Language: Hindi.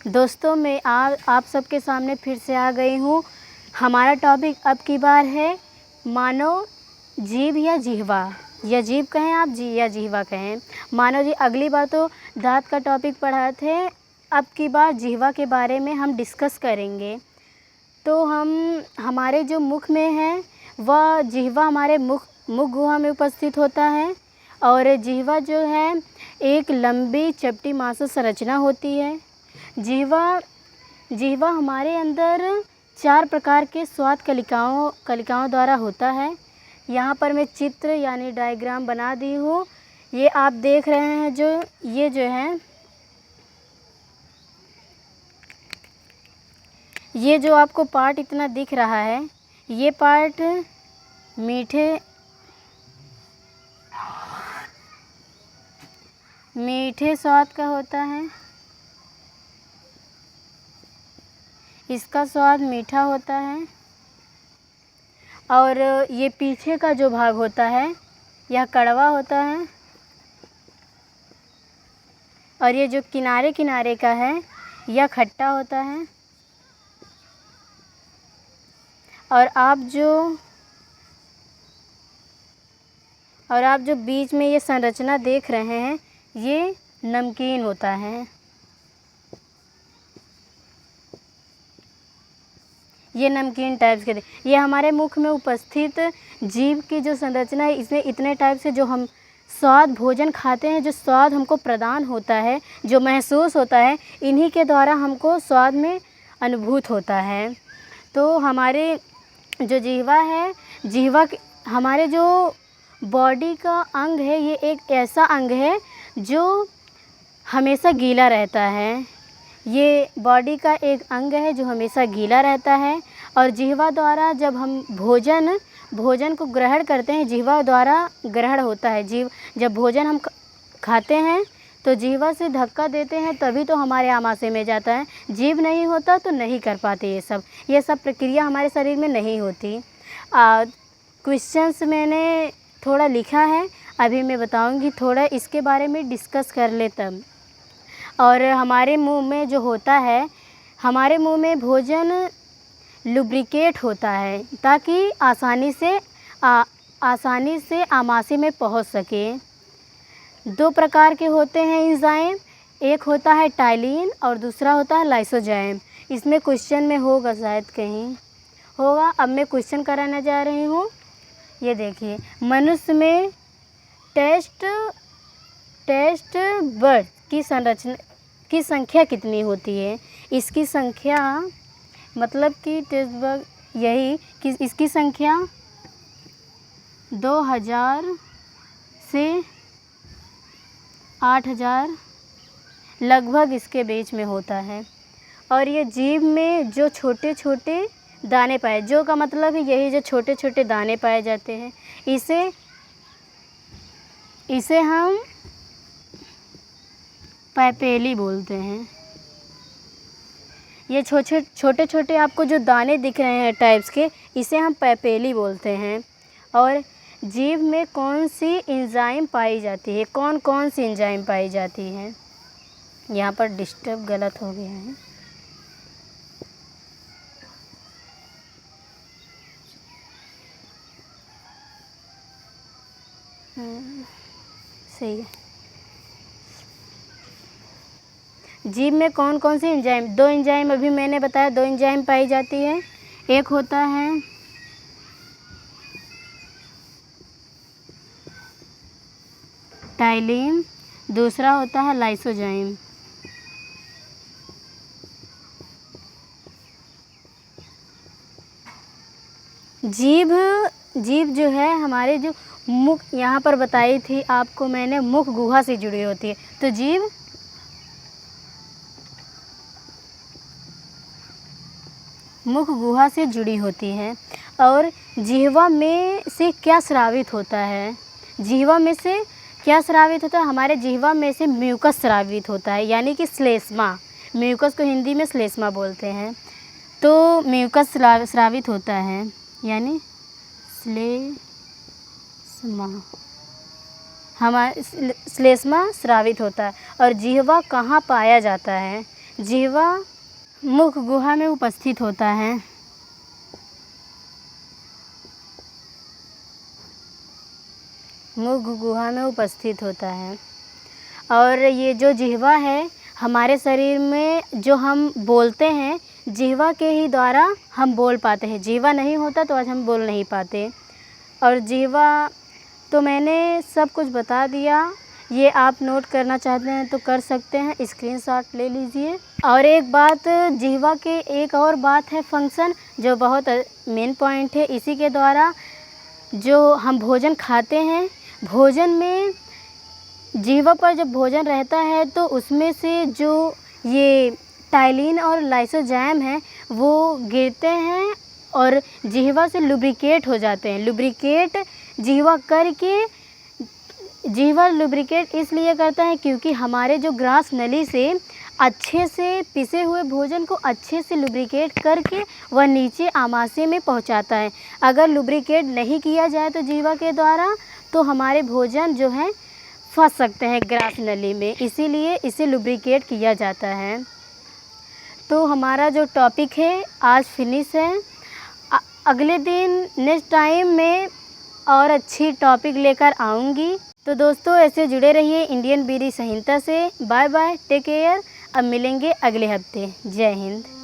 दोस्तों मैं आप सबके सामने फिर से आ गई हूँ। हमारा टॉपिक अब की बार है मानव जीभ या जिह्वा, या जीभ कहें आप या जिह्वा कहें। मानव जी अगली बार तो दाँत का टॉपिक पढ़ाए थे, अब की बार जिह्वा के बारे में हम डिस्कस करेंगे। तो हमारे जो मुख में है वह जिह्वा हमारे मुख गुहा में उपस्थित होता है, और जिह्वा जो है एक लंबी चपटी मांसल संरचना होती है। जिह्वा हमारे अंदर 4 प्रकार के स्वाद कलिकाओं द्वारा होता है। यहाँ पर मैं चित्र यानी डायग्राम बना दी हूँ। ये आप देख रहे हैं ये जो है, ये जो आपको पार्ट इतना दिख रहा है, ये पार्ट मीठे स्वाद का होता है। इसका स्वाद मीठा होता है। और ये पीछे का जो भाग होता है यह कड़वा होता है, और ये जो किनारे किनारे का है यह खट्टा होता है। और आप जो बीच में ये संरचना देख रहे हैं ये नमकीन होता है। ये नमकीन टाइप्स के ये हमारे मुख में उपस्थित जीभ की जो संरचना है, इसमें इतने टाइप से जो हम स्वाद भोजन खाते हैं, जो स्वाद हमको प्रदान होता है, जो महसूस होता है, इन्हीं के द्वारा हमको स्वाद में अनुभूत होता है। तो हमारे जो जिह्वा है, हमारे जो बॉडी का अंग है, ये एक ऐसा अंग है जो हमेशा गीला रहता है। ये बॉडी का एक अंग है जो हमेशा गीला रहता है, और जिह्वा द्वारा जब हम भोजन को ग्रहण करते हैं, जिह्वा द्वारा ग्रहण होता है। जब भोजन हम खाते हैं तो जिह्वा से धक्का देते हैं, तभी तो हमारे आमाशय में जाता है। जीभ नहीं होता तो नहीं कर पाते ये सब प्रक्रिया हमारे शरीर में नहीं होती। क्वेश्चंस मैंने थोड़ा लिखा है, अभी मैं बताऊंगी, थोड़ा इसके बारे में डिस्कस कर ले तब। और हमारे मुंह में जो होता है, हमारे मुंह में भोजन लुब्रिकेट होता है ताकि आसानी से आमाशय में पहुंच सके। 2 प्रकार के होते हैं एंजाइम, एक होता है टाइलिन और दूसरा होता है लाइसोजाइम। इसमें क्वेश्चन में होगा, शायद कहीं होगा। अब मैं क्वेश्चन कराने जा रही हूँ। ये देखिए, मनुष्य में टेस्ट बड की संख्या कितनी होती है? इसकी संख्या मतलब कि टेस्ट बड यही कि इसकी संख्या 2000 से 8000 लगभग इसके बीच में होता है। और ये जीभ में जो छोटे छोटे दाने पाए, जो का मतलब है यही, जो छोटे छोटे दाने पाए जाते हैं, इसे हम पैपेली बोलते हैं। ये छोटे छोटे आपको जो दाने दिख रहे हैं टाइप्स के, इसे हम पैपेली बोलते हैं। और जीभ में कौन सी एंजाइम पाई जाती है, कौन सी एंजाइम पाई जाती है? यहाँ पर डिस्टर्ब गलत हो गया है। सही है। जीभ में कौन सी एंजाइम, 2 एंजाइम अभी मैंने बताया, 2 एंजाइम पाई जाती है। एक होता है टाइलिन, दूसरा होता है लाइसोजाइम। जीभ जो है हमारे जो मुख, यहाँ पर बताई थी आपको मैंने, मुख गुहा से जुड़ी होती है। तो जीभ मुख गुहा से जुड़ी होती है। और जिह्वा में से क्या स्रावित होता है? जिह्वा में से क्या स्रावित होता है? हमारे जिह्वा में से म्यूकस स्रावित होता है, यानी कि श्लेष्मा। म्यूकस को हिंदी में श्लेष्मा बोलते हैं। तो म्यूकस स्रावित होता है, यानी श्लेष्मा स्रावित होता है। और जिह्वा कहाँ पाया जाता है? जिह्वा मुख गुहा में उपस्थित होता है। मुख गुहा में उपस्थित होता है। और ये जो जिह्वा है हमारे शरीर में जो हम बोलते हैं, जिह्वा के ही द्वारा हम बोल पाते हैं। जिह्वा नहीं होता तो आज हम बोल नहीं पाते। और जिह्वा तो मैंने सब कुछ बता दिया। ये आप नोट करना चाहते हैं तो कर सकते हैं, स्क्रीनशॉट ले लीजिए। और एक बात, जिह्वा के एक और बात है फंक्शन जो बहुत मेन पॉइंट है। इसी के द्वारा जो हम भोजन खाते हैं, भोजन में जिह्वा पर जब भोजन रहता है तो उसमें से जो ये टाइलिन और लाइसोजाइम है वो गिरते हैं और जिह्वा से लुब्रिकेट हो जाते हैं। लुब्रिकेट जिह्वा करके, जिह्वा लुब्रिकेट इसलिए करता है क्योंकि हमारे जो ग्रास नली से अच्छे से पिसे हुए भोजन को अच्छे से लुब्रिकेट करके वह नीचे आमाशय में पहुंचाता है। अगर लुब्रिकेट नहीं किया जाए तो जिह्वा के द्वारा तो हमारे भोजन जो है फंस सकते हैं ग्रास नली में, इसीलिए इसे लुब्रिकेट किया जाता है। तो हमारा जो टॉपिक है आज फिनिश है। अगले दिन नेक्स्ट टाइम में और अच्छी टॉपिक लेकर आऊँगी। तो दोस्तों ऐसे जुड़े रहिए इंडियन ब्रीदिंग संहिता से। Bye bye, take care. अब मिलेंगे अगले हफ्ते। जय हिंद।